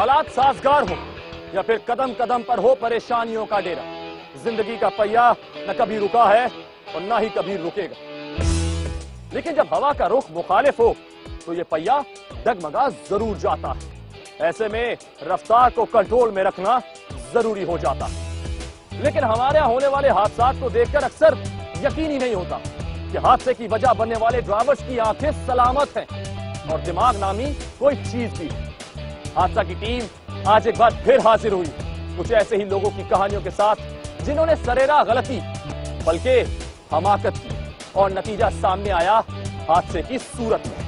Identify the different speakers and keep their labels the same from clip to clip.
Speaker 1: हालात साजगार हो या फिर कदम कदम पर हो परेशानियों का डेरा, जिंदगी का पहिया न कभी रुका है और न ही कभी रुकेगा। लेकिन जब हवा का रुख मुखालिफ हो तो ये पहिया डगमगा जरूर जाता है। ऐसे में रफ्तार को कंट्रोल में रखना जरूरी हो जाता है। लेकिन हमारे यहां होने वाले हादसात को देखकर अक्सर यकीन ही नहीं होता कि हादसे की वजह बनने वाले ड्राइवर्स की आंखें सलामत हैं और दिमाग नामी कोई चीज भी। हादसा की टीम आज एक बार फिर हाजिर हुई कुछ ऐसे ही लोगों की कहानियों के साथ जिन्होंने सरेरा गलती बल्कि हमाकत की और नतीजा सामने आया हादसे की सूरत में।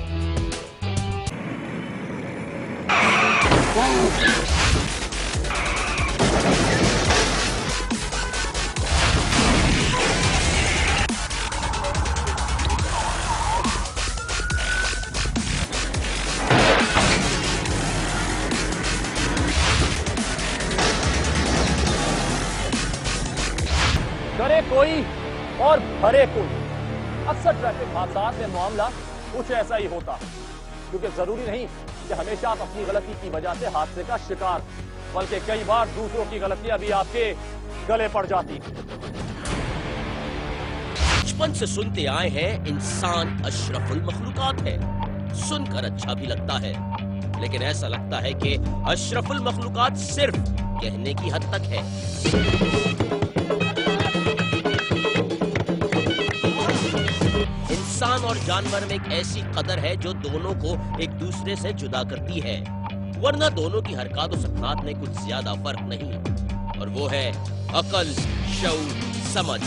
Speaker 1: करे कोई और भरे कोई। अक्सर ट्रैफिक हादसात में मामला कुछ ऐसा ही होता है, क्योंकि जरूरी नहीं कि हमेशा आप अपनी गलती की वजह से हादसे का शिकार, बल्कि कई बार दूसरों की गलतियां भी आपके गले पड़ जाती हैं।
Speaker 2: बचपन से सुनते आए हैं इंसान अशरफुल मखलूकात है। सुनकर अच्छा भी लगता है, लेकिन ऐसा लगता है कि अशरफुल मखलूकात सिर्फ कहने की हद तक है। इंसान और जानवर में एक ऐसी कदर है जो दोनों को एक दूसरे से जुदा करती है, वरना दोनों की हरकत और सकनात में कुछ ज्यादा फर्क नहीं, और वो है अकल, शऊर, समझ।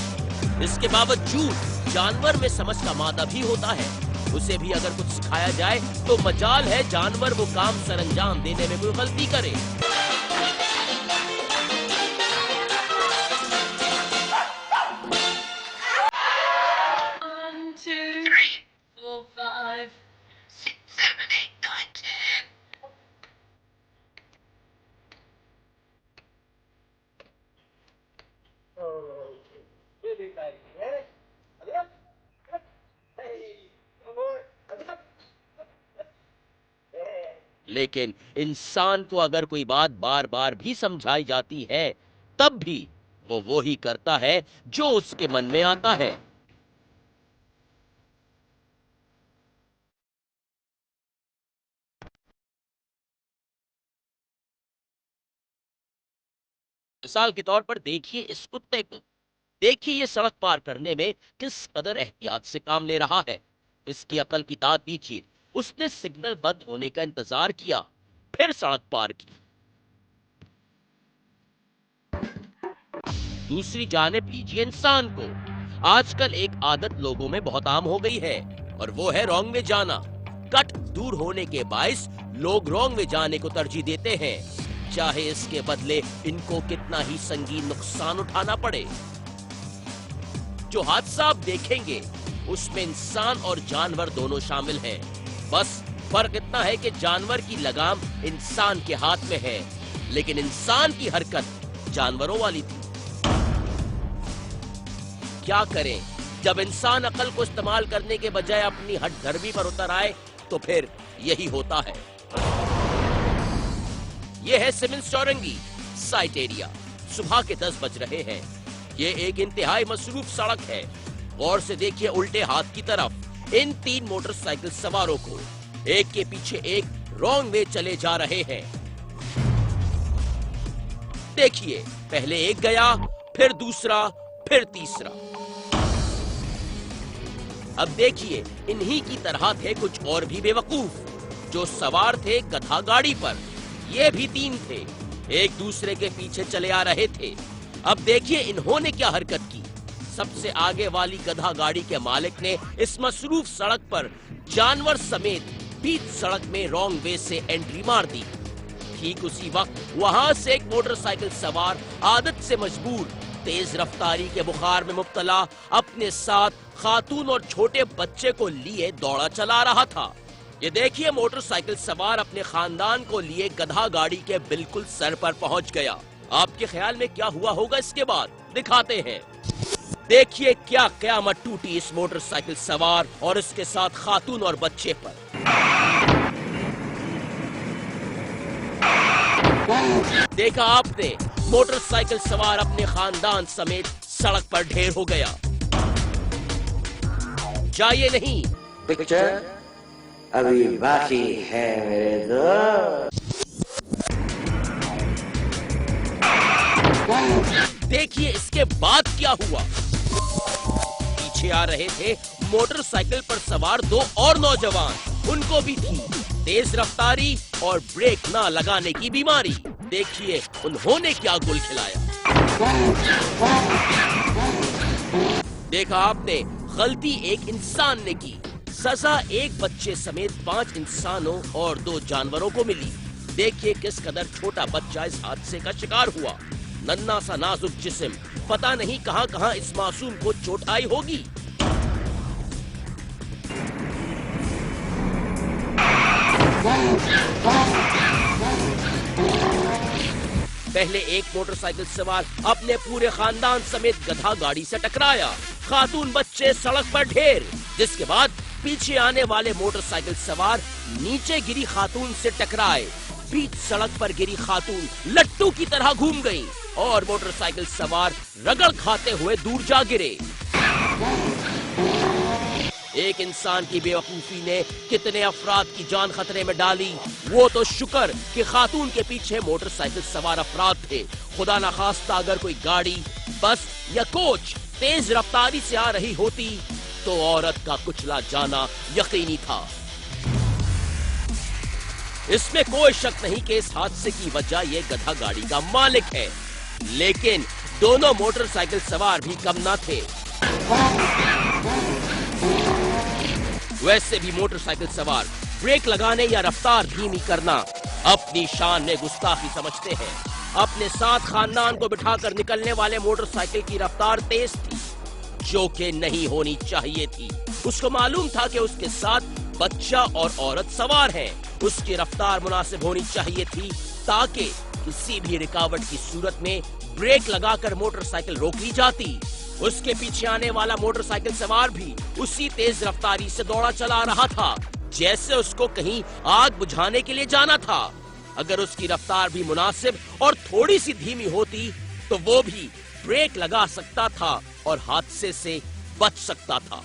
Speaker 2: इसके बावजूद जानवर में समझ का मादा भी होता है। उसे भी अगर कुछ सिखाया जाए तो मजाल है जानवर वो काम सरंजाम देने में कोई गलती करे। लेकिन इंसान को अगर कोई बात बार बार भी समझाई जाती है तब भी वो ही करता है जो उसके मन में आता है। मिसाल के तौर पर देखिए इस कुत्ते को। देखिए ये सड़क पार करने में किस कदर एहतियात से काम ले रहा है। इसकी अकल की दाद दीजिए। उसने सिग्नल बंद होने का इंतजार किया, फिर सड़क पार की। दूसरी जानिब लीजिए इंसान को। आजकल एक आदत लोगों में बहुत आम हो गई है, और वो है रॉन्ग वे जाना। कट दूर होने के बाइस लोग रॉन्ग वे जाने को तरजीह देते हैं, चाहे इसके बदले इनको कितना ही संगीन नुकसान उठाना पड़े। जो हादसा आप देखेंगे उसमें इंसान और जानवर दोनों शामिल हैं। बस फर्क इतना है कि जानवर की लगाम इंसान के हाथ में है, लेकिन इंसान की हरकत जानवरों वाली थी। क्या करें जब इंसान अकल को इस्तेमाल करने के बजाय अपनी हठधर्मी पर उतर आए, तो फिर यही होता है। यह है सिमंस चौरंगी साइट एरिया। सुबह के 10 बज रहे हैं। ये एक इंतहाई मसरूफ सड़क है। गौर से देखिए उल्टे हाथ की तरफ इन 3 मोटरसाइकिल सवारों को, एक के पीछे एक रॉन्ग वे चले जा रहे हैं। देखिए पहले एक गया, फिर दूसरा, फिर तीसरा। अब देखिए इन्हीं की तरह थे कुछ और भी बेवकूफ जो सवार थे गधा गाड़ी पर। ये भी 3 थे, एक दूसरे के पीछे चले आ रहे थे। अब देखिए इन्होंने क्या हरकत की। सबसे आगे वाली गधा गाड़ी के मालिक ने इस मसरूफ सड़क पर जानवर समेत बीच सड़क में रॉन्ग वे से एंट्री मार दी। ठीक उसी वक्त वहां से एक मोटरसाइकिल सवार आदत से मजबूर, तेज रफ्तारी के बुखार में मुब्तला, अपने साथ खातून और छोटे बच्चे को लिए दौड़ा चला रहा था। ये देखिए मोटरसाइकिल सवार अपने खानदान को लिए गधा गाड़ी के बिल्कुल सर पर पहुंच गया। आपके ख्याल में क्या हुआ होगा इसके बाद, दिखाते हैं। देखिए क्या क़यामत टूटी इस मोटरसाइकिल सवार और इसके साथ खातून और बच्चे पर। देखा आपने, मोटरसाइकिल सवार अपने खानदान समेत सड़क पर ढेर हो गया। जाइए नहीं,
Speaker 3: पिक्चर अभी बाकी है मेरे दोस्त।
Speaker 2: देखिए इसके बाद क्या हुआ। पीछे आ रहे थे मोटरसाइकिल पर सवार दो और नौजवान, उनको भी थी तेज रफ्तारी और ब्रेक ना लगाने की बीमारी। देखिए उन्होंने क्या गुल खिलाया। देखा आपने, गलती एक इंसान ने की, सजा एक बच्चे समेत 5 इंसानों और 2 जानवरों को मिली। देखिए किस कदर छोटा बच्चा इस हादसे का शिकार हुआ। नन्हा सा नाजुक जिस्म, पता नहीं कहां कहां इस मासूम को चोट आई होगी। पहले एक मोटरसाइकिल सवार अपने पूरे खानदान समेत गधा गाड़ी से टकराया, खातून बच्चे सड़क पर ढेर, जिसके बाद पीछे आने वाले मोटरसाइकिल सवार नीचे गिरी खातून से टकराए। बीच सड़क पर गिरी खातून लट्टू की तरह घूम गई और मोटरसाइकिल सवार रगड़ खाते हुए दूर जा गिरे। एक इंसान की बेवकूफी ने कितने अफराद की जान खतरे में डाली। वो तो शुक्र कि खातून के पीछे मोटरसाइकिल सवार अफराद थे। खुदा न खास्ता अगर कोई गाड़ी, बस या कोच तेज रफ्तारी से आ रही होती तो औरत का कुचला जाना यकीनी था। इसमें कोई शक नहीं कि इस हादसे की वजह ये गधा गाड़ी का मालिक है, लेकिन दोनों मोटरसाइकिल सवार भी कम न थे। वैसे भी मोटरसाइकिल सवार ब्रेक लगाने या रफ्तार धीमी करना अपनी शान में गुस्ताखी समझते हैं। अपने साथ खानदान को बिठाकर निकलने वाले मोटरसाइकिल की रफ्तार तेज थी, जो कि नहीं होनी चाहिए थी। उसको मालूम था कि उसके साथ बच्चा और औरत सवार हैं। उसकी रफ्तार मुनासिब होनी चाहिए थी ताकि किसी भी रुकावट की सूरत में ब्रेक लगाकर मोटरसाइकिल रोक ली जाती। उसके पीछे आने वाला मोटरसाइकिल सवार भी उसी तेज रफ्तारी से दौड़ा चला रहा था, जैसे उसको कहीं आग बुझाने के लिए जाना था। अगर उसकी रफ्तार भी मुनासिब और थोड़ी सी धीमी होती तो वो भी ब्रेक लगा सकता था और हादसे से बच सकता था।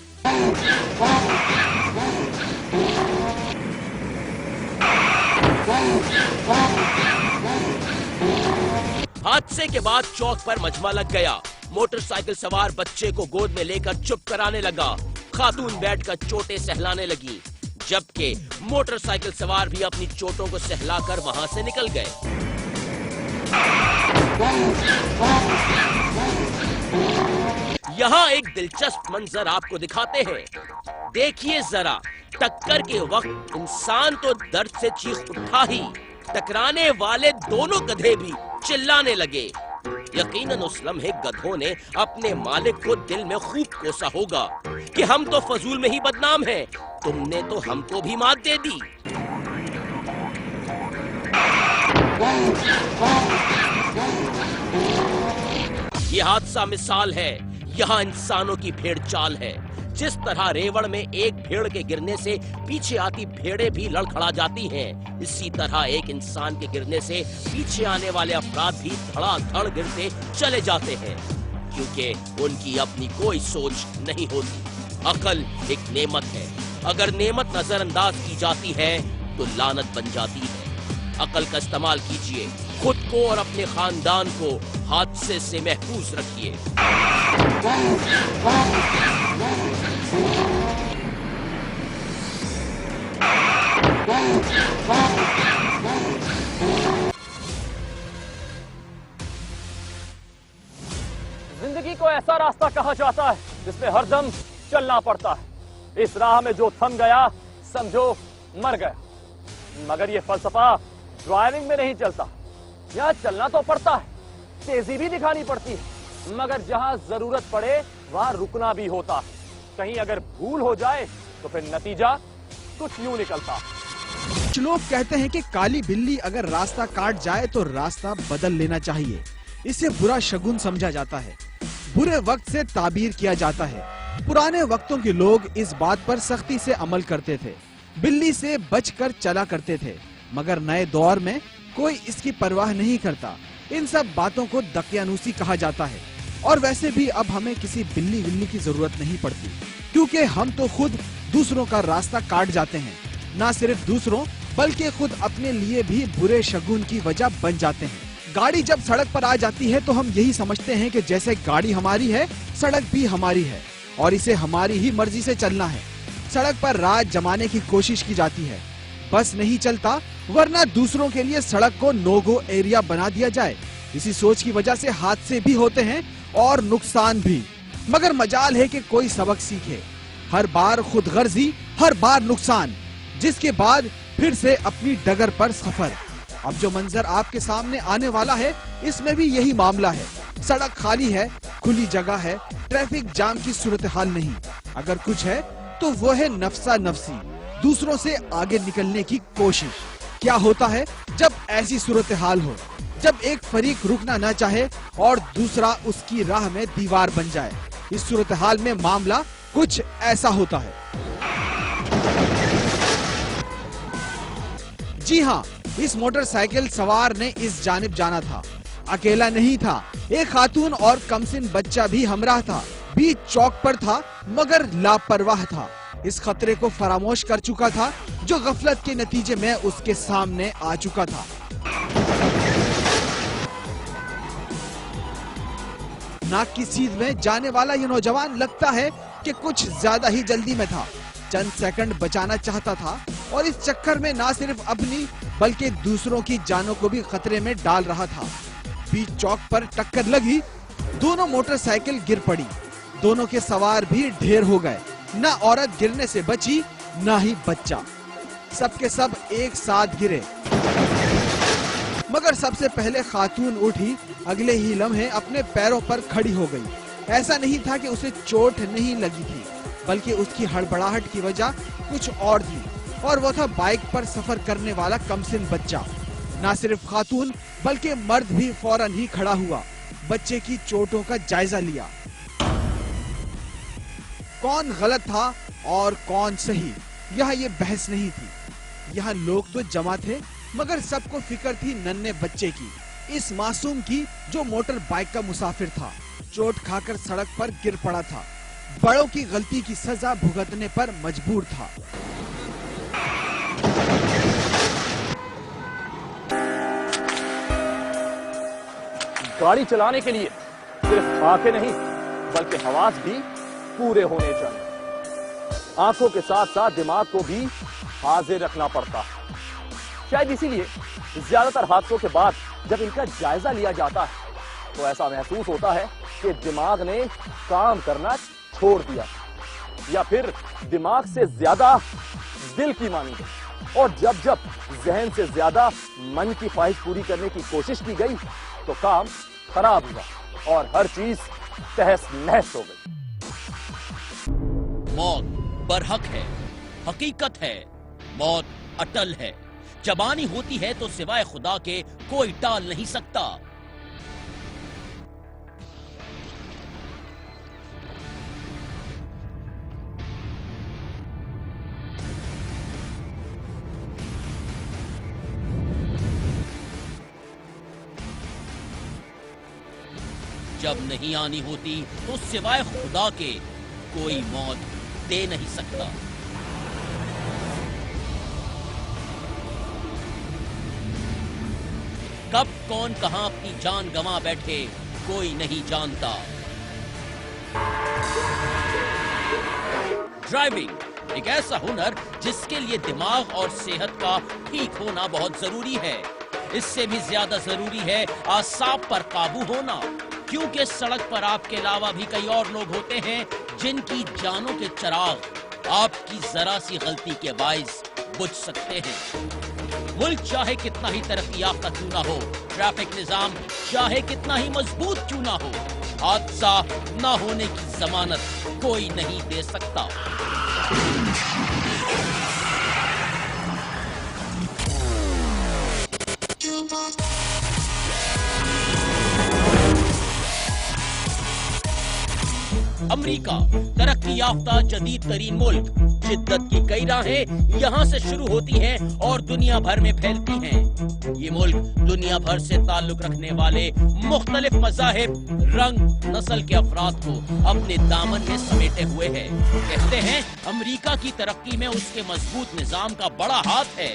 Speaker 2: हादसे के बाद चौक पर मजमा लग गया। मोटरसाइकिल सवार बच्चे को गोद में लेकर चुप कराने लगा। खातून बैठकर चोटें सहलाने लगी, जबकि मोटरसाइकिल सवार भी अपनी चोटों को सहलाकर वहां से निकल गए। यहाँ एक दिलचस्प मंजर आपको दिखाते हैं। देखिए जरा, टक्कर के वक्त इंसान तो दर्द से चीख उठा ही, टकराने वाले दोनों गधे भी चिल्लाने लगे। यकीनन उस लम्हे गधों ने अपने मालिक को दिल में खूब कोसा होगा कि हम तो फजूल में ही बदनाम हैं, तुमने तो हमको भी मात दे दी। ये हादसा मिसाल है, यहाँ इंसानों की भेड़ चाल है। जिस तरह रेवड़ में एक भेड़ के गिरने से पीछे आती भेड़ें भी लड़खड़ा जाती हैं, इसी तरह एक इंसान के गिरने से पीछे आने वाले अफराद भी धड़ाधड़ गिरते चले जाते हैं, क्योंकि उनकी अपनी कोई सोच नहीं होती। अकल एक नेमत है, अगर नेमत नजरअंदाज की जाती है तो लानत बन जाती है। अकल का इस्तेमाल कीजिए, खुद को और अपने खानदान को हादसे से महफूज रखिए।
Speaker 1: जिंदगी को ऐसा रास्ता कहा जाता है जिसमें हरदम चलना पड़ता है। इस राह में जो थम गया समझो मर गया। मगर ये फलसफा ड्राइविंग में नहीं चलता। यहाँ चलना तो पड़ता है, तेजी भी दिखानी पड़ती है, मगर जहाँ जरूरत पड़े वहाँ रुकना भी होता है। कहीं अगर भूल हो जाए तो फिर नतीजा कुछ यूं निकलता।
Speaker 4: कुछ लोग कहते हैं कि काली बिल्ली अगर रास्ता काट जाए तो रास्ता बदल लेना चाहिए। इसे बुरा शगुन समझा जाता है, बुरे वक्त से ताबीर किया जाता है। पुराने वक्तों के लोग इस बात पर सख्ती से अमल करते थे, बिल्ली से बचकर चला करते थे। मगर नए दौर में काली बिल्ली को भी बदल लेना चाहिए। कोई इसकी परवाह नहीं करता। इन सब बातों को दकियानूसी कहा जाता है। और वैसे भी अब हमें किसी बिल्ली विल्ली की जरूरत नहीं पड़ती, क्योंकि हम तो खुद दूसरों का रास्ता काट जाते हैं। ना सिर्फ दूसरों बल्कि खुद अपने लिए भी बुरे शगुन की वजह बन जाते हैं। गाड़ी जब सड़क पर आ जाती है तो हम यही समझते हैं कि जैसे गाड़ी हमारी है, सड़क भी हमारी है और इसे हमारी ही मर्जी से चलना है। सड़क पर राज जमाने की कोशिश की जाती है। बस नहीं चलता, वरना दूसरों के लिए सड़क को नो गो एरिया बना दिया जाए। इसी सोच की वजह से हादसे भी होते हैं और नुकसान भी। मगर मजाल है कि कोई सबक सीखे। हर बार खुदगर्जी, हर बार नुकसान, जिसके बाद फिर से अपनी डगर पर सफर। अब जो मंजर आपके सामने आने वाला है, इसमें भी यही मामला है। सड़क खाली है, खुली जगह है, ट्रैफिक जाम की सूरत हाल नहीं। अगर कुछ है तो वो है नफसा नफसी, दूसरों से आगे निकलने की कोशिश। क्या होता है जब ऐसी सूरत हाल हो, जब एक फरीक रुकना ना चाहे और दूसरा उसकी राह में दीवार बन जाए। इस सूरत हाल में मामला कुछ ऐसा होता है। जी हाँ, इस मोटरसाइकिल सवार ने इस जानिब जाना था। अकेला नहीं था, एक खातून और कमसिन बच्चा भी हमराह था। बीच चौक पर था मगर लापरवाह था। इस खतरे को फरामोश कर चुका था जो गफलत के नतीजे में उसके सामने आ चुका था। नाक की सीध में जाने वाला ये नौजवान लगता है कि कुछ ज्यादा ही जल्दी में था। चंद सेकंड बचाना चाहता था और इस चक्कर में ना सिर्फ अपनी बल्कि दूसरों की जानों को भी खतरे में डाल रहा था। बीच चौक पर टक्कर लगी, दोनों मोटरसाइकिल गिर पड़ी। दोनों के सवार भी ढेर हो गए। न औरत गिरने से बची, न ही बच्चा। सबके सब एक साथ गिरे। मगर सबसे पहले खातून उठी, अगले ही लम्हे अपने पैरों पर खड़ी हो गई। ऐसा नहीं था कि उसे चोट नहीं लगी थी, बल्कि उसकी हड़बड़ाहट की वजह कुछ और थी, और वो था बाइक पर सफर करने वाला कमसिन बच्चा। ना सिर्फ खातून बल्कि मर्द भी फौरन ही खड़ा हुआ, बच्चे की चोटों का जायजा लिया। कौन गलत था और कौन सही, यहाँ ये बहस नहीं थी। यहाँ लोग तो जमा थे, मगर सबको फिक्र थी नन्हे बच्चे की, इस मासूम की जो मोटर बाइक का मुसाफिर था। चोट खाकर सड़क पर गिर पड़ा था, बड़ों की गलती की सजा भुगतने पर मजबूर था।
Speaker 1: गाड़ी चलाने के लिए सिर्फ आंखें नहीं बल्कि हवास भी पूरे होने चाहिए। आंखों के साथ साथ दिमाग को भी हाजिर रखना पड़ता है। शायद इसीलिए ज्यादातर हादसों के बाद जब इनका जायजा लिया जाता है तो ऐसा महसूस होता है कि दिमाग ने काम करना छोड़ दिया, या फिर दिमाग से ज्यादा दिल की मानी गई, और जब जब जहन से ज्यादा मन की ख्वाहिश पूरी करने की कोशिश की गई तो काम खराब हुआ और हर चीज तहस नहस हो गई।
Speaker 2: मौत बरहक है, हकीकत है, मौत अटल है। जब आनी होती है तो सिवाय खुदा के कोई टाल नहीं सकता। जब नहीं आनी होती तो सिवाय खुदा के कोई मौत दे नहीं सकता। कब कौन कहां अपनी जान गंवा बैठे कोई नहीं जानता। ड्राइविंग एक ऐसा हुनर जिसके लिए दिमाग और सेहत का ठीक होना बहुत जरूरी है। इससे भी ज्यादा जरूरी है आसाब पर काबू होना, क्योंकि सड़क पर आपके अलावा भी कई और लोग होते हैं जिनकी जानों के चिराग आपकी जरा सी गलती के बाइस बुझ सकते हैं। मुल्क चाहे कितना ही तरक्की याफ्ता क्यों ना हो, ट्रैफिक निजाम चाहे कितना ही मजबूत क्यों ना हो, हादसा न होने की जमानत कोई नहीं दे सकता। अमेरिका तरक्की याफ्ता जदीद तरीन मुल्क, शिद्दत की कई राहें यहाँ से शुरू होती हैं और दुनिया भर में फैलती हैं। ये मुल्क दुनिया भर से ताल्लुक रखने वाले मुख्तलिफ मज़ाहिब, रंग, नस्ल के अफराद को अपने दामन में समेटे हुए है। कहते हैं अमेरिका की तरक्की में उसके मजबूत निजाम का बड़ा हाथ है।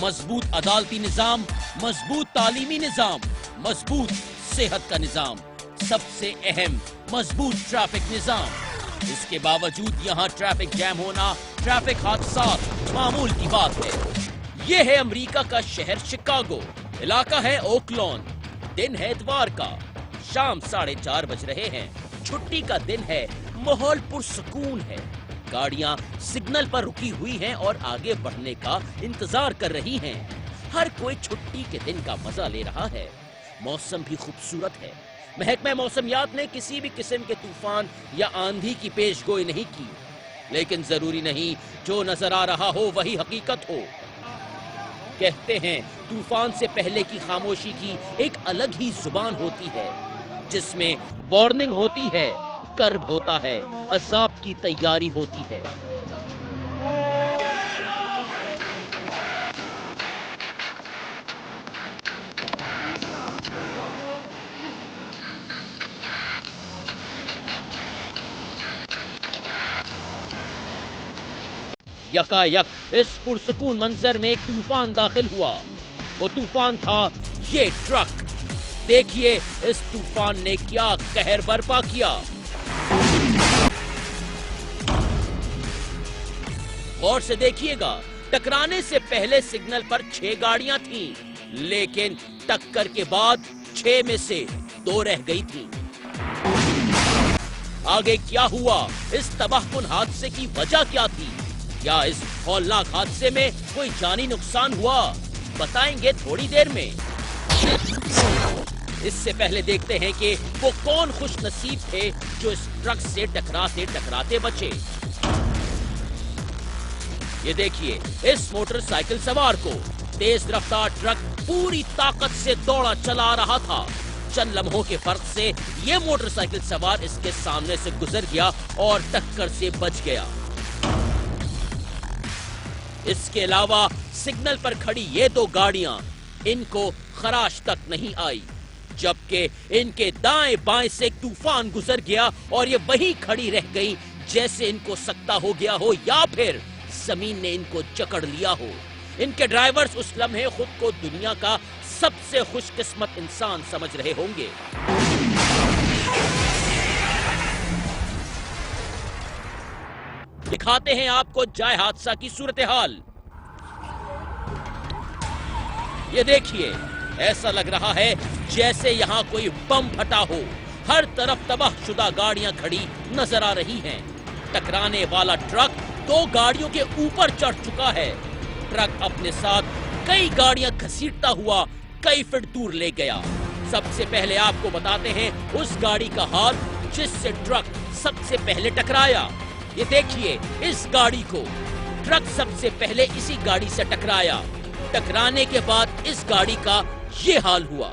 Speaker 2: मजबूत अदालती निजाम, मजबूत तालीमी निजाम, मजबूत सेहत का निजाम, सबसे अहम मजबूत ट्रैफिक निजाम। इसके बावजूद यहाँ ट्रैफिक जैम होना, ट्रैफिक हादसात मामूल की बात है। ये है अमेरिका का शहर शिकागो। इलाका है ओकलॉन। दिन है इतवार का, शाम 4:30 बज रहे हैं। छुट्टी का दिन है, माहौल पुरसुकून है। गाड़ियां सिग्नल पर रुकी हुई हैं और आगे बढ़ने का इंतजार कर रही हैं। हर कोई छुट्टी के दिन का मजा ले रहा है। मौसम भी खूबसूरत है। महकमा मौसमियात ने किसी भी किस्म के तूफान या आंधी की पेशगोई नहीं की, लेकिन जरूरी नहीं जो नजर आ रहा हो वही हकीकत हो। कहते हैं तूफान से पहले की खामोशी की एक अलग ही जुबान होती है, जिसमें वार्निंग होती है, कर्ब होता है, अज़ाब की तैयारी होती है। यकायक इस पुरसुकून मंजर में एक तूफान दाखिल हुआ। वो तूफान था ये ट्रक। देखिए इस तूफान ने क्या कहर बर्पा किया। गौर से देखिएगा, टकराने से पहले सिग्नल पर 6 गाड़ियां थीं, लेकिन टक्कर के बाद 6 में से 2 रह गई थीं। आगे क्या हुआ? इस तबाहकुन हादसे की वजह क्या थी? या इस हौलनाक हादसे में कोई जानी नुकसान हुआ? बताएंगे थोड़ी देर में। इससे पहले देखते हैं कि वो कौन खुश नसीब थे जो इस ट्रक से टकराते टकराते बचे। ये देखिए, इस मोटरसाइकिल सवार को तेज रफ्तार ट्रक पूरी ताकत से दौड़ा चला आ रहा था। चंद लम्हों के फर्क से ये मोटरसाइकिल सवार इसके सामने से गुजर गया और टक्कर से बच गया। इसके अलावा सिग्नल पर खड़ी ये 2 गाड़ियां इनको खराश तक नहीं आई, जबकि इनके दाएं बाएं से एक तूफान गुजर गया और ये वहीं खड़ी रह गई, जैसे इनको सकता हो गया हो या फिर जमीन ने इनको जकड़ लिया हो। इनके ड्राइवर्स उस लम्हे खुद को दुनिया का सबसे खुशकिस्मत इंसान समझ रहे होंगे। दिखाते हैं आपको जाए हादसा की सूरत हाल। ये देखिए, ऐसा लग रहा है जैसे यहाँ कोई बम फटा हो। हर तरफ तबाहशुदा गाड़ियां खड़ी नजर आ रही हैं। टकराने वाला ट्रक 2 गाड़ियों के ऊपर चढ़ चुका है। ट्रक अपने साथ कई गाड़ियां घसीटता हुआ कई फीट दूर ले गया। सबसे पहले आपको बताते हैं उस गाड़ी का हाल जिससे ट्रक सबसे पहले टकराया। ये देखिए, इस गाड़ी को ट्रक सबसे पहले इसी गाड़ी से टकराया। टकराने के बाद इस गाड़ी का ये हाल हुआ।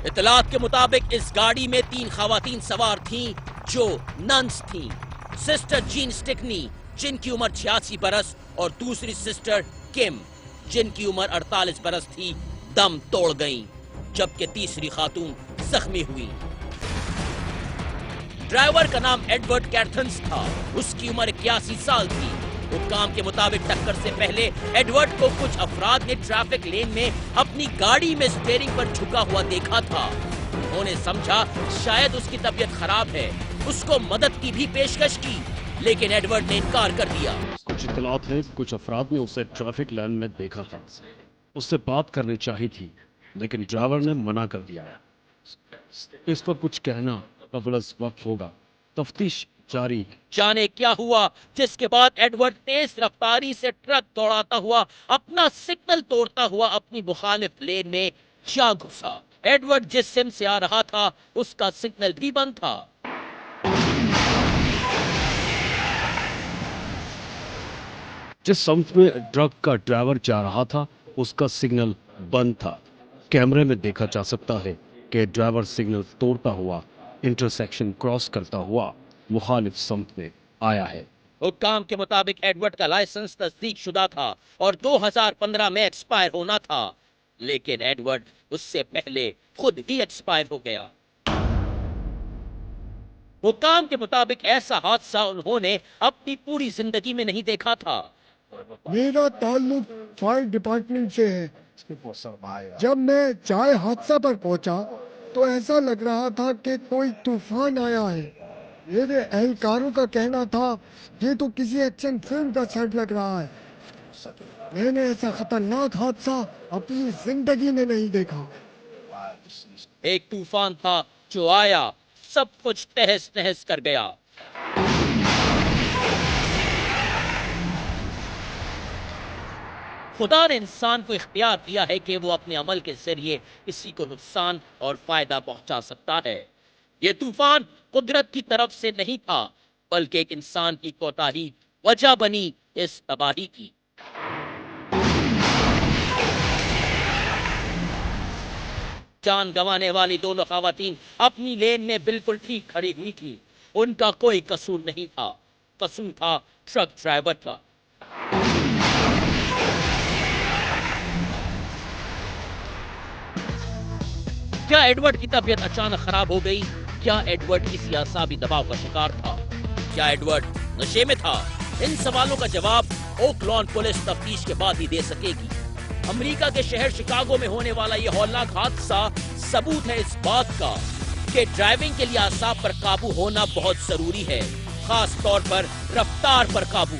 Speaker 2: इतलात के मुताबिक इस गाड़ी में 3 खवातीन सवार थीं जो नन्स थीं। सिस्टर जीन स्टिकनी, जिनकी उम्र 86 बरस, और दूसरी सिस्टर किम, जिनकी उम्र 48 बरस थी, दम तोड़ गईं, जबकि तीसरी खातून जख्मी हुई। ड्राइवर का नाम एडवर्ड कैर्थन्स था। उसकी उम्र 81 साल थी। हुक्काम के मुताबिक टक्कर से पहले एडवर्ड को कुछ अफराद ने ट्रैफिक लेन में अपनी गाड़ी में स्टीयरिंग पर झुका हुआ देखा था। उन्होंने समझा शायद उसकी तबीयत खराब है। उसको मदद की भी पेशकश की, लेकिन एडवर्ड ने इनकार कर दिया।
Speaker 5: कुछ इत्तलात है, कुछ अफराद ने उसे ट्रैफिक लाइन में देखा था। उससे बात करनी चाहिए थी, लेकिन ड्राइवर ने मना कर दिया। इस पर कुछ कहना कबल वक्त होगा। तफ्तीश जारी।
Speaker 2: जाने क्या हुआ जिसके बाद एडवर्ड तेज रफ्तारी से ट्रक दौड़ाता हुआ अपना सिग्नल तोड़ता हुआ अपनी मुखालिफ लेन में जा घुसा। एडवर्ड जिस सिम से आ रहा था उसका सिग्नल भी बंद था।
Speaker 5: जिस सम्त में ट्रक का ड्राइवर जा रहा था उसका सिग्नल बंद था। कैमरे में देखा जा सकता है कि ड्राइवर सिग्नल तोड़ता हुआ इंटरसेक्शन क्रॉस करता हुआ मुखालिफ सम्त में आया है।
Speaker 2: हुक्काम के मुताबिक एडवर्ड का लाइसेंस तस्दीक शुदा था और 2015 में एक्सपायर होना था, लेकिन एडवर्ड उससे पहले खुद ही एक्सपायर हो गया। हुक्काम के मुताबिक ऐसा हादसा उन्होंने अपनी पूरी जिंदगी में नहीं देखा था।
Speaker 6: मेरा ताल्लुक फायर डिपार्टमेंट से है। जब मैं चाय हादसा पर पहुंचा तो ऐसा लग रहा था कि कोई तूफान आया है। मेरे एहलकारों का कहना था ये तो किसी एक्शन फिल्म का सेट लग रहा है। मैंने ऐसा खतरनाक हादसा अपनी जिंदगी में नहीं देखा।
Speaker 2: एक तूफान था जो आया, सब कुछ तहस नहस कर गया। खुदा ने इंसान को इख्तियार दिया है कि वो अपने अमल के जरिए किसी को नुकसान और फायदा पहुंचा सकता है। ये तूफान कुदरत की तरफ से नहीं था, बल्कि एक इंसान की कोताही वजह बनी इस तबाही की। जान गंवाने वाली दोनों खवातीन अपनी लेन में बिल्कुल ठीक खड़ी हुई थी। उनका कोई कसूर नहीं था, कसूर था ट्रक ड्राइवर का। क्या एडवर्ड की तबीयत अचानक खराब हो गई? क्या एडवर्ड किसी असाबी दबाव का शिकार था? क्या एडवर्ड नशे में था? इन सवालों का जवाब ओकलॉन पुलिस तफ्तीश के बाद ही दे सकेगी। अमेरिका के शहर शिकागो में होने वाला यह हौलनाक हादसा सबूत है इस बात का कि ड्राइविंग के लिए असाब पर काबू होना बहुत जरूरी है, खास तौर पर रफ्तार पर काबू।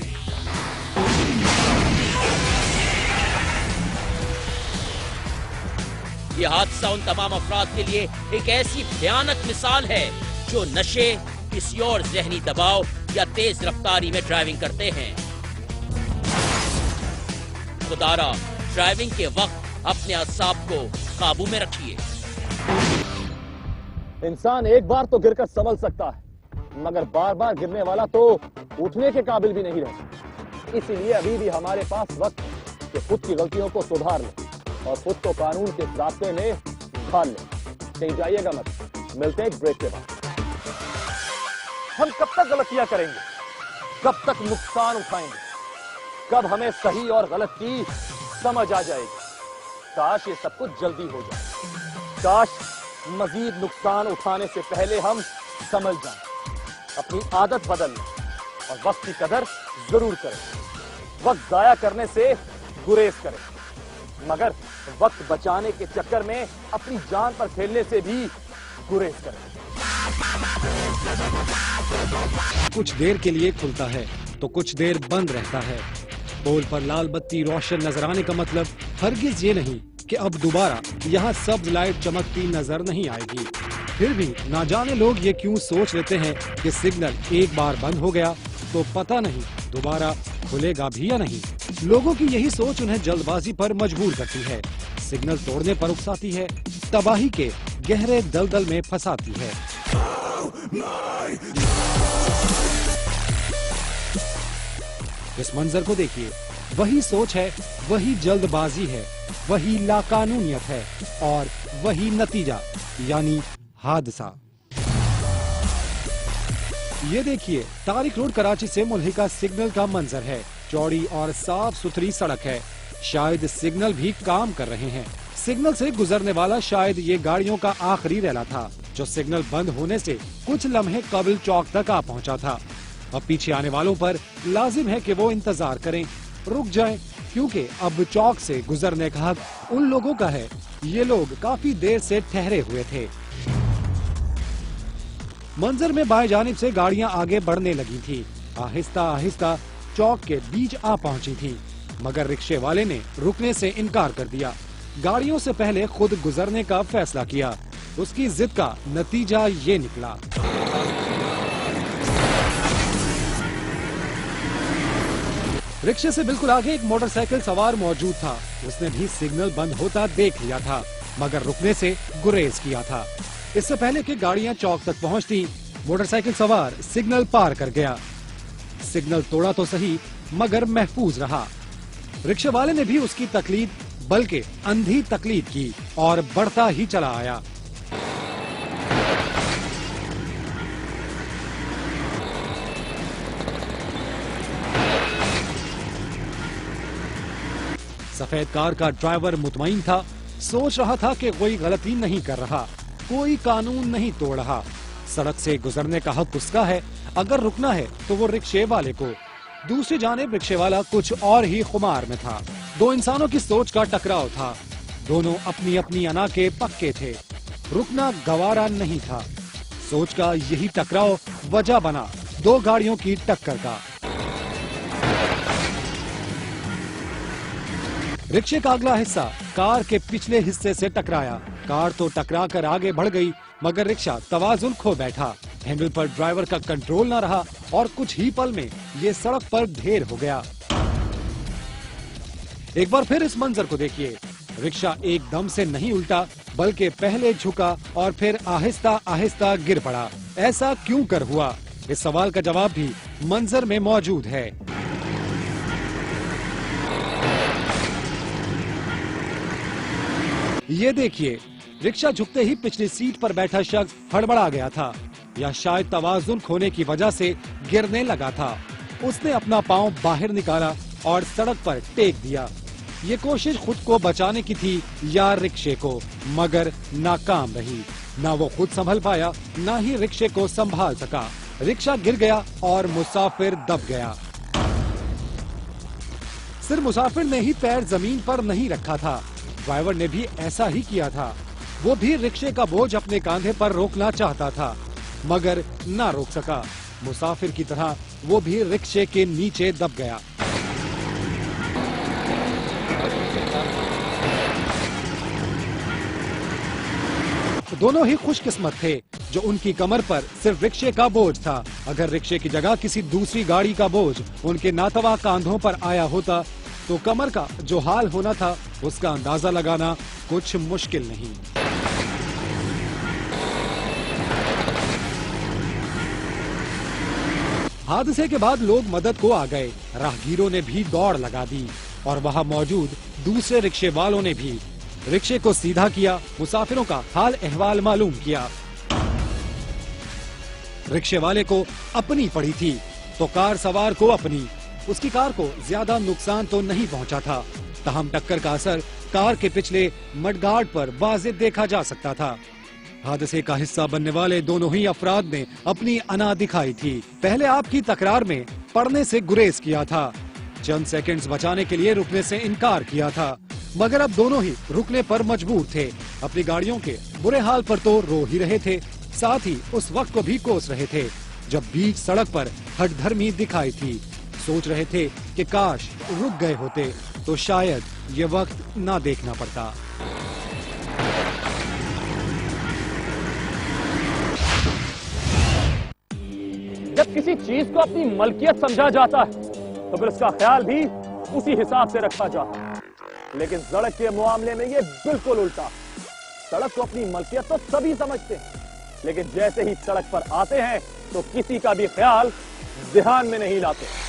Speaker 2: यह हादसा उन तमाम अफराद के लिए एक ऐसी भयानक मिसाल है जो नशे, किसी और जहनी दबाव या तेज रफ्तारी में ड्राइविंग करते हैं। खुदारा ड्राइविंग के वक्त अपने असाब को काबू में रखिए।
Speaker 1: इंसान एक बार तो गिरकर संभल सकता है, मगर बार बार गिरने वाला तो उठने के काबिल भी नहीं रहता। इसीलिए अभी भी हमारे पास वक्त है कि खुद की गलतियों को सुधार लें और खुद को कानून के रास्ते में ढाल लें। कहीं जाइएगा मत, मिलते हैं एक ब्रेक के बाद। हम कब तक गलतियां करेंगे? कब तक नुकसान उठाएंगे? कब हमें सही और गलत की समझ आ जाएगी? काश ये सब कुछ जल्दी हो जाए। काश मजीद नुकसान उठाने से पहले हम समझ जाएं, अपनी आदत बदल लें और वक्त की कदर जरूर करें। वक्त जाया करने से गुरेज करें, मगर वक्त बचाने के चक्कर में अपनी जान पर खेलने से भी गुरेज करें।
Speaker 7: कुछ देर के लिए खुलता है तो कुछ देर बंद रहता है। पोल पर लाल बत्ती रोशन नजर आने का मतलब हरगिज ये नहीं कि अब दोबारा यहाँ सब्ज लाइट चमकती नजर नहीं आएगी। फिर भी ना जाने लोग ये क्यों सोच लेते हैं कि सिग्नल एक बार बंद हो गया तो पता नहीं दोबारा खुलेगा भी या नहीं। लोगों की यही सोच उन्हें जल्दबाजी पर मजबूर करती है, सिग्नल तोड़ने पर उकसाती है, तबाही के गहरे दलदल में फंसाती है। इस मंजर को देखिए, वही सोच है, वही जल्दबाजी है, वही लाकानूनियत है और वही नतीजा यानी हादसा। ये देखिए, तारिक रोड कराची से मुल्हिका सिग्नल का मंजर है। चौड़ी और साफ सुथरी सड़क है, शायद सिग्नल भी काम कर रहे हैं। सिग्नल से गुजरने वाला शायद ये गाड़ियों का आखिरी रैला था जो सिग्नल बंद होने से कुछ लम्हे कबल चौक तक आ पहुंचा था। अब पीछे आने वालों पर लाजिम है कि वो इंतजार करें, रुक जाएं, क्योंकि अब चौक से गुजरने का हक उन लोगों का है। ये लोग काफी देर से ठहरे हुए थे। मंजर में बाएं जानिब से गाड़ियां आगे बढ़ने लगी थी, आहिस्ता आहिस्ता चौक के बीच आ पहुंची थी, मगर रिक्शे वालेने रुकने से इनकार कर दिया। गाड़ियों से पहले खुद गुजरने का फैसला किया। उसकी जिद का नतीजा ये निकला। रिक्शे से बिल्कुल आगे एक मोटरसाइकिल सवार मौजूद था। उसने भी सिग्नल बंद होता देख लिया था, मगर रुकने से गुरेज किया था। इससे पहले कि गाड़ियां चौक तक पहुंचती, मोटरसाइकिल सवार सिग्नल पार कर गया। सिग्नल तोड़ा तो सही, मगर महफूज रहा। रिक्शे वाले ने भी उसकी तकलीद, बल्कि अंधी तकलीद की और बढ़ता ही चला आया। सफेद कार का ड्राइवर मुतमईन था, सोच रहा था कि कोई गलती नहीं कर रहा, कोई कानून नहीं तोड़ रहा। सड़क से गुजरने का हक उसका है, अगर रुकना है तो वो रिक्शे वाले को। दूसरी जानिब रिक्शे वाला कुछ और ही खुमार में था। दो इंसानों की सोच का टकराव था। दोनों अपनी अपनी अना के पक्के थे, रुकना गवारा नहीं था। सोच का यही टकराव वजह बना दो गाड़ियों की टक्कर का। रिक्शे का अगला हिस्सा कार के पिछले हिस्से से टकराया। कार तो टकरा कर आगे बढ़ गई, मगर रिक्शा तवाजुन खो बैठा। हैंडल पर ड्राइवर का कंट्रोल न रहा और कुछ ही पल में ये सड़क पर ढेर हो गया। एक बार फिर इस मंजर को देखिए। रिक्शा एकदम से नहीं उल्टा, बल्कि पहले झुका और फिर आहिस्ता आहिस्ता गिर पड़ा। ऐसा क्यों कर हुआ? इस सवाल का जवाब भी मंजर में मौजूद है। ये देखिए, रिक्शा झुकते ही पिछली सीट पर बैठा शख्स हड़बड़ा गया था, या शायद तवाजुन खोने की वजह से गिरने लगा था। उसने अपना पांव बाहर निकाला और सड़क पर टेक दिया। ये कोशिश खुद को बचाने की थी या रिक्शे को, मगर नाकाम रही। ना वो खुद संभल पाया, ना ही रिक्शे को संभाल सका। रिक्शा गिर गया और मुसाफिर दब गया। सिर्फ मुसाफिर ने ही पैर जमीन पर नहीं रखा था, ड्राइवर ने भी ऐसा ही किया था। वो भी रिक्शे का बोझ अपने कांधे पर रोकना चाहता था, मगर ना रोक सका। मुसाफिर की तरह वो भी रिक्शे के नीचे दब गया। दोनों ही खुशकिस्मत थे जो उनकी कमर पर सिर्फ रिक्शे का बोझ था। अगर रिक्शे की जगह किसी दूसरी गाड़ी का बोझ उनके नातवा कांधों पर आया होता तो कमर का जो हाल होना था उसका अंदाजा लगाना कुछ मुश्किल नहीं। हादसे के बाद लोग मदद को आ गए। राहगीरों ने भी दौड़ लगा दी और वहां मौजूद दूसरे रिक्शे वालों ने भी रिक्शे को सीधा किया, मुसाफिरों का हाल अहवाल मालूम किया। रिक्शे वाले को अपनी पड़ी थी तो कार सवार को अपनी। उसकी कार को ज्यादा नुकसान तो नहीं पहुंचा था, तहम टक्कर का असर कार के पिछले मडगार्ड पर वाज़ेह देखा जा सकता था। हादसे का हिस्सा बनने वाले दोनों ही अफराद ने अपनी अना दिखाई थी। पहले आपकी तकरार में पड़ने से गुरेज किया था, चंद सेकंड्स बचाने के लिए रुकने से इनकार किया था, मगर अब दोनों ही रुकने पर मजबूर थे। अपनी गाड़ियों के बुरे हाल पर तो रो ही रहे थे, साथ ही उस वक्त को भी कोस रहे थे जब बीच सड़क पर हठधर्मी दिखाई थी। सोच रहे थे कि काश रुक गए होते तो शायद ये वक्त ना देखना पड़ता।
Speaker 1: जब किसी चीज को अपनी मलकियत समझा जाता है तो फिर उसका ख्याल भी उसी हिसाब से रखा जाता है, लेकिन सड़क के मामले में ये बिल्कुल उल्टा। सड़क को अपनी मलकियत तो सभी समझते हैं, लेकिन जैसे ही सड़क पर आते हैं तो किसी का भी ख्याल ध्यान में नहीं लाते।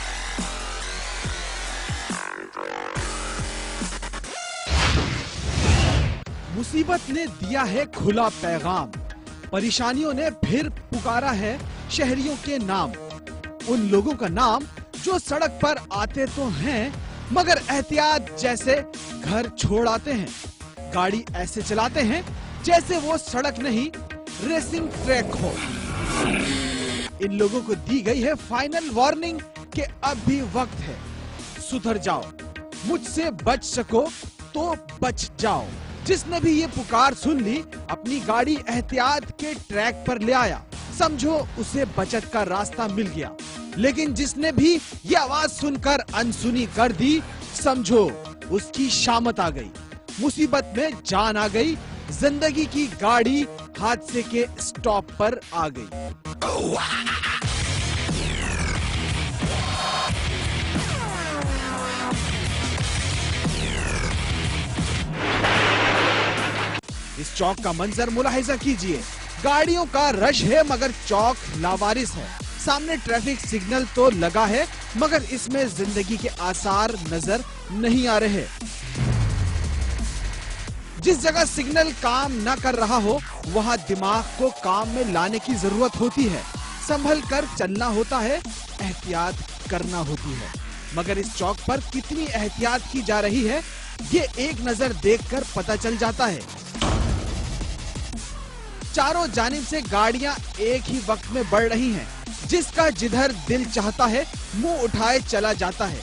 Speaker 4: मुसीबत ने दिया है खुला पैगाम, परेशानियों ने फिर पुकारा है शहरियों के नाम। उन लोगों का नाम जो सड़क पर आते तो हैं, मगर एहतियात जैसे घर छोड़ आते हैं, गाड़ी ऐसे चलाते हैं जैसे वो सड़क नहीं रेसिंग ट्रैक हो। इन लोगों को दी गई है फाइनल वार्निंग कि अब भी वक्त है, सुधर जाओ, मुझसे बच सको तो बच जाओ। जिसने भी ये पुकार सुन ली, अपनी गाड़ी एहतियात के ट्रैक पर ले आया, समझो उसे बचत का रास्ता मिल गया। लेकिन जिसने भी ये आवाज सुनकर अनसुनी कर दी, समझो उसकी शामत आ गई, मुसीबत में जान आ गई, जिंदगी की गाड़ी हादसे के स्टॉप पर आ गई। इस चौक का मंजर मुलाहिजा कीजिए। गाड़ियों का रश है मगर चौक लावारिस है। सामने ट्रैफिक सिग्नल तो लगा है मगर इसमें जिंदगी के आसार नजर नहीं आ रहे। जिस जगह सिग्नल काम न कर रहा हो वहां दिमाग को काम में लाने की जरूरत होती है। संभल कर चलना होता है, एहतियात करना होती है। मगर इस चौक पर कितनी एहतियात की जा रही है ये एक नजर देखकर पता चल जाता है। चारों जानिब से गाड़ियां एक ही वक्त में बढ़ रही हैं, जिसका जिधर दिल चाहता है मुंह उठाए चला जाता है।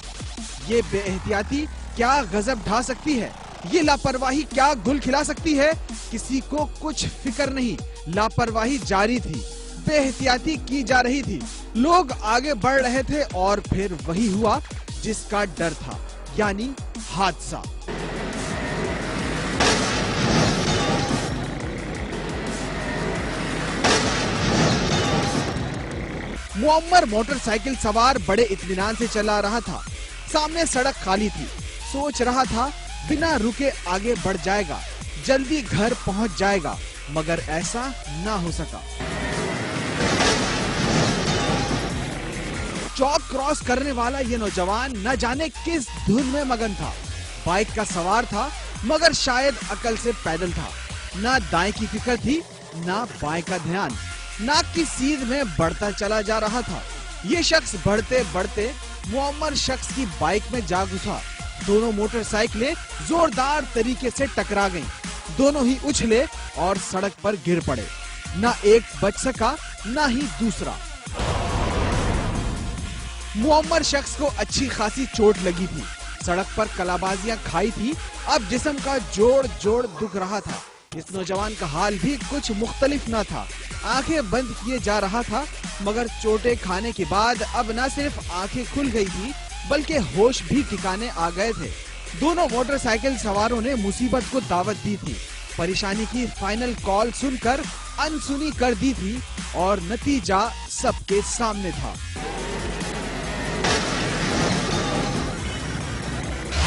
Speaker 4: ये बेएहतियाती क्या गजब ढा सकती है, ये लापरवाही क्या गुल खिला सकती है। किसी को कुछ फिक्र नहीं, लापरवाही जारी थी, बेएहतियाती की जा रही थी, लोग आगे बढ़ रहे थे और फिर वही हुआ जिसका डर था, यानी हादसा। मुअम्मर मोटरसाइकिल सवार बड़े इत्मीनान से चला रहा था। सामने सड़क खाली थी, सोच रहा था बिना रुके आगे बढ़ जाएगा, जल्दी घर पहुंच जाएगा, मगर ऐसा ना हो सका। चौक क्रॉस करने वाला ये नौजवान न जाने किस धुन में मगन था। बाइक का सवार था, मगर शायद अकल से पैदल था। ना दाएं की फिक्र थी, ना बाएं का ध्यान, नाक की सीध में बढ़ता चला जा रहा था। ये शख्स बढ़ते बढ़ते मुअम्मर शख्स की बाइक में जा घुसा। दोनों मोटरसाइकिलें जोरदार तरीके से टकरा गईं। दोनों ही उछले और सड़क पर गिर पड़े। ना एक बच सका, ना ही दूसरा। मुअम्मर शख्स को अच्छी खासी चोट लगी थी। सड़क पर कलाबाजियां खाई थी। अब जिस्म का जोड़ जोड़ दुख रहा था। इस नौजवान का हाल भी कुछ मुख्तलिफ न था। आंखें बंद किए जा रहा था, मगर चोटें खाने के बाद अब न सिर्फ आंखें खुल गई थी, बल्कि होश भी ठिकाने आ गए थे। दोनों मोटरसाइकिल सवारों ने मुसीबत को दावत दी थी। परेशानी की फाइनल कॉल सुनकर अनसुनी कर दी थी और नतीजा सबके सामने था।